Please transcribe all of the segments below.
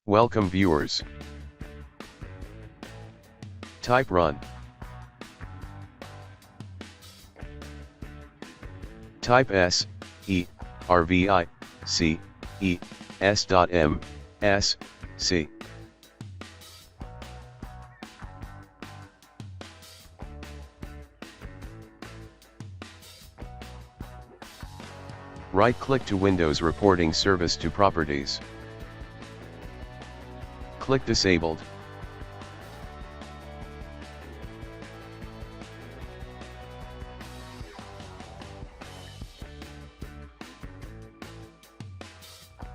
Welcome viewers. Type run. Type S, E, R V I, C, E, S. M, S, C. Right-click to Windows Reporting Service to Properties. Click Disabled.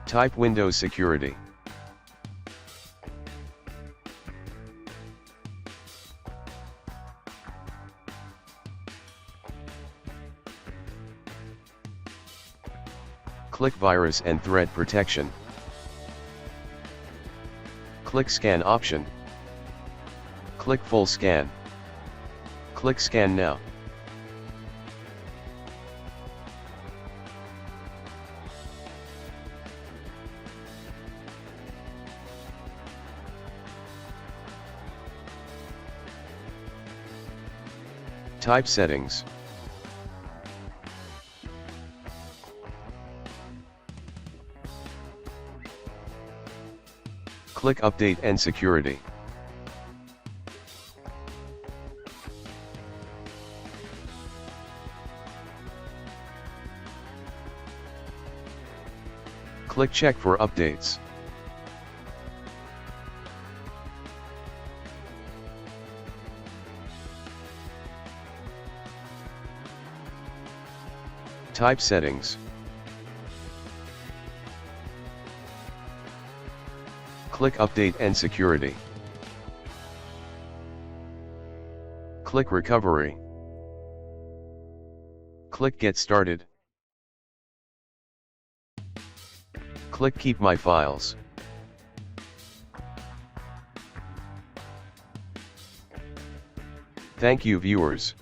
Type Windows Security. Click Virus and Threat Protection. Click Scan option. Click Full Scan. Click Scan Now. Type Settings. Click Update and Security. Click Check for updates. Type Settings. Click Update and Security. Click Recovery. Click Get Started. Click Keep My Files. Thank you viewers.